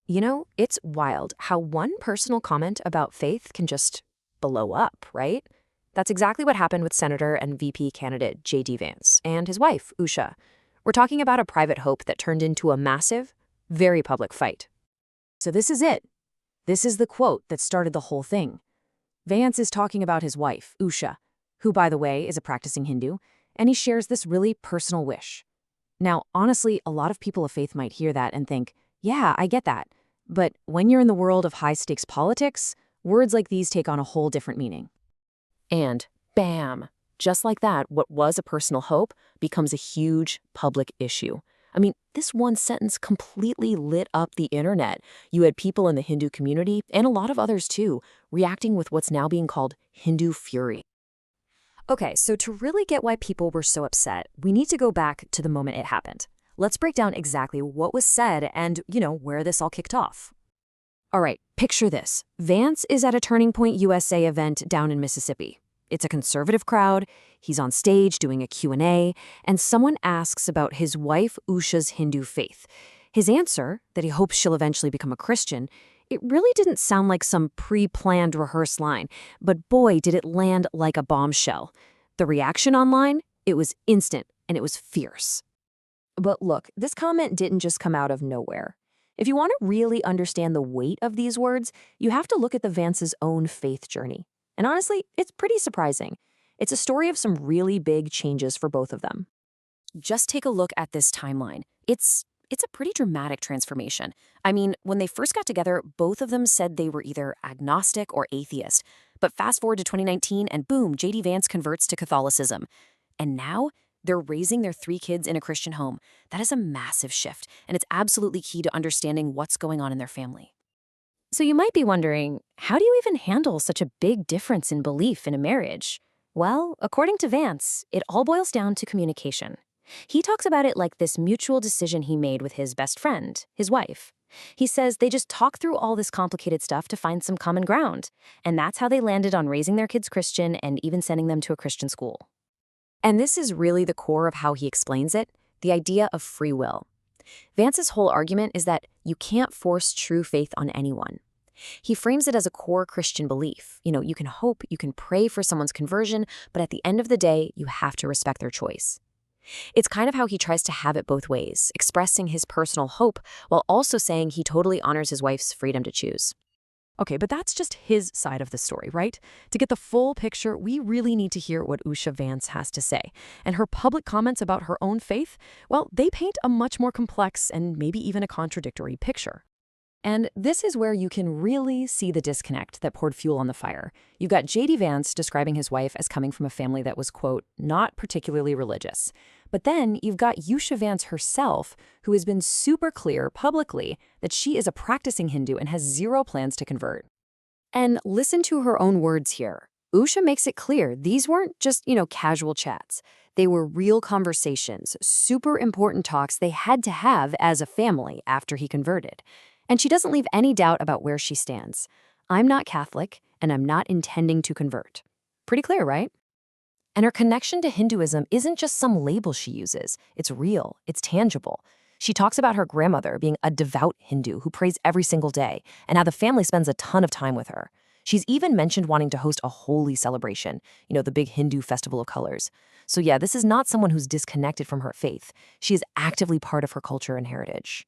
It's wild how one personal comment about faith can just blow up, right? That's exactly what happened with Senator and VP candidate JD Vance and his wife, Usha. We're talking about a private hope that turned into a massive, very public fight. So this is it. This is the quote that started the whole thing. Vance is talking about his wife, Usha, who, by the way, is a practicing Hindu, and he shares this really personal wish. Now, honestly, a lot of people of faith might hear that and think, yeah, I get that. But when you're in the world of high-stakes politics, words like these take on a whole different meaning. And bam, just like that, what was a personal hope becomes a huge public issue. I mean, this one sentence completely lit up the internet. You had people in the Hindu community, and a lot of others too, reacting with what's now being called Hindu fury. Okay, so to really get why people were so upset, we need to go back to the moment it happened. Let's break down exactly what was said and, where this all kicked off. All right, picture this. Vance is at a Turning Point USA event down in Mississippi. It's a conservative crowd, he's on stage doing a Q&A, and someone asks about his wife Usha's Hindu faith. His answer, that he hopes she'll eventually become a Christian, it really didn't sound like some pre-planned rehearsed line, but boy, did it land like a bombshell. The reaction online, it was instant, and it was fierce. But look, this comment didn't just come out of nowhere. If you want to really understand the weight of these words, you have to look at the Vance's own faith journey. And honestly, it's pretty surprising. It's a story of some really big changes for both of them. Just take a look at this timeline. It's a pretty dramatic transformation. I mean, when they first got together, both of them said they were either agnostic or atheist. But fast forward to 2019 and boom, JD Vance converts to Catholicism. And now they're raising their 3 kids in a Christian home. That is a massive shift, and it's absolutely key to understanding what's going on in their family. So you might be wondering, how do you even handle such a big difference in belief in a marriage? Well, according to Vance, it all boils down to communication. He talks about it like this mutual decision he made with his best friend, his wife. He says they just talk through all this complicated stuff to find some common ground, and that's how they landed on raising their kids Christian and even sending them to a Christian school. And this is really the core of how he explains it, the idea of free will. Vance's whole argument is that you can't force true faith on anyone. He frames it as a core Christian belief. You can hope, you can pray for someone's conversion, but at the end of the day, you have to respect their choice. It's kind of how he tries to have it both ways, expressing his personal hope while also saying he totally honors his wife's freedom to choose. Okay, but that's just his side of the story, right? To get the full picture, we really need to hear what Usha Vance has to say. And her public comments about her own faith, well, they paint a much more complex and maybe even a contradictory picture. And this is where you can really see the disconnect that poured fuel on the fire. You've got JD Vance describing his wife as coming from a family that was, quote, not particularly religious. But then you've got Usha Vance herself, who has been super clear publicly that she is a practicing Hindu and has zero plans to convert. And listen to her own words here. Usha makes it clear these weren't just, casual chats. They were real conversations, super important talks they had to have as a family after he converted. And she doesn't leave any doubt about where she stands. I'm not Catholic, and I'm not intending to convert. Pretty clear, right? And her connection to Hinduism isn't just some label she uses. It's real. It's tangible. She talks about her grandmother being a devout Hindu who prays every single day, and how the family spends a ton of time with her. She's even mentioned wanting to host a Holi celebration, the big Hindu festival of colors. So yeah, this is not someone who's disconnected from her faith. She is actively part of her culture and heritage.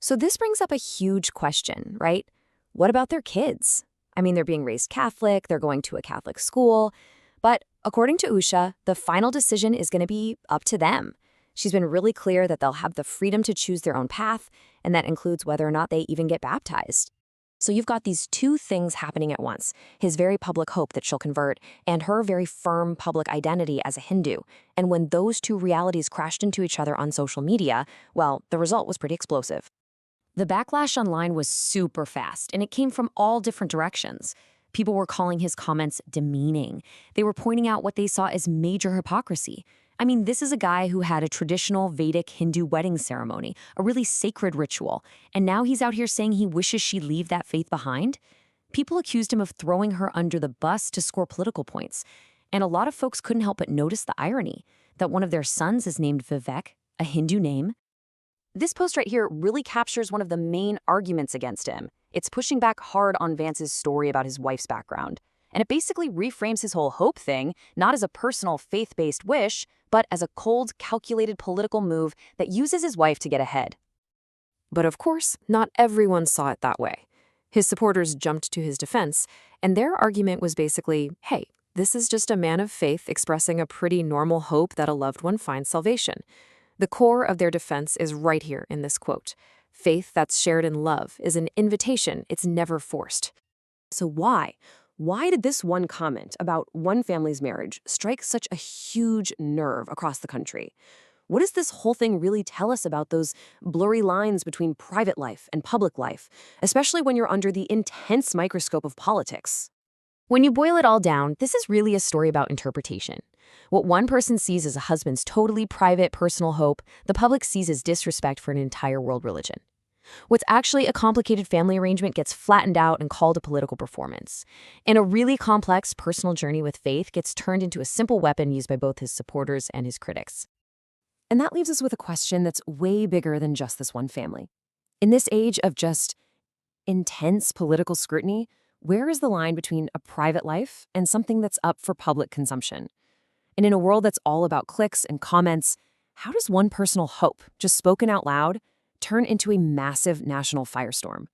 So this brings up a huge question, right? What about their kids? I mean, they're being raised Catholic, they're going to a Catholic school, but according to Usha, the final decision is going to be up to them. She's been really clear that they'll have the freedom to choose their own path, and that includes whether or not they even get baptized. So you've got these 2 things happening at once, his very public hope that she'll convert, and her very firm public identity as a Hindu. And when those 2 realities crashed into each other on social media, well, the result was pretty explosive. The backlash online was super fast, and it came from all different directions. People were calling his comments demeaning. They were pointing out what they saw as major hypocrisy. I mean, this is a guy who had a traditional Vedic Hindu wedding ceremony, a really sacred ritual, and now he's out here saying he wishes she'd leave that faith behind? People accused him of throwing her under the bus to score political points, and a lot of folks couldn't help but notice the irony that one of their sons is named Vivek, a Hindu name. This post right here really captures one of the main arguments against him. It's pushing back hard on Vance's story about his wife's background. And it basically reframes his whole hope thing, not as a personal faith-based wish, but as a cold, calculated political move that uses his wife to get ahead. But of course, not everyone saw it that way. His supporters jumped to his defense, and their argument was basically, hey, this is just a man of faith expressing a pretty normal hope that a loved one finds salvation. The core of their defense is right here in this quote. Faith that's shared in love is an invitation, it's never forced. So why? Why did this one comment about one family's marriage strike such a huge nerve across the country? What does this whole thing really tell us about those blurry lines between private life and public life, especially when you're under the intense microscope of politics? When you boil it all down, this is really a story about interpretation. What one person sees as a husband's totally private, personal hope, the public sees as disrespect for an entire world religion. What's actually a complicated family arrangement gets flattened out and called a political performance. And a really complex personal journey with faith gets turned into a simple weapon used by both his supporters and his critics. And that leaves us with a question that's way bigger than just this one family. In this age of just intense political scrutiny, where is the line between a private life and something that's up for public consumption? And in a world that's all about clicks and comments, how does one personal hope, just spoken out loud, turn into a massive national firestorm?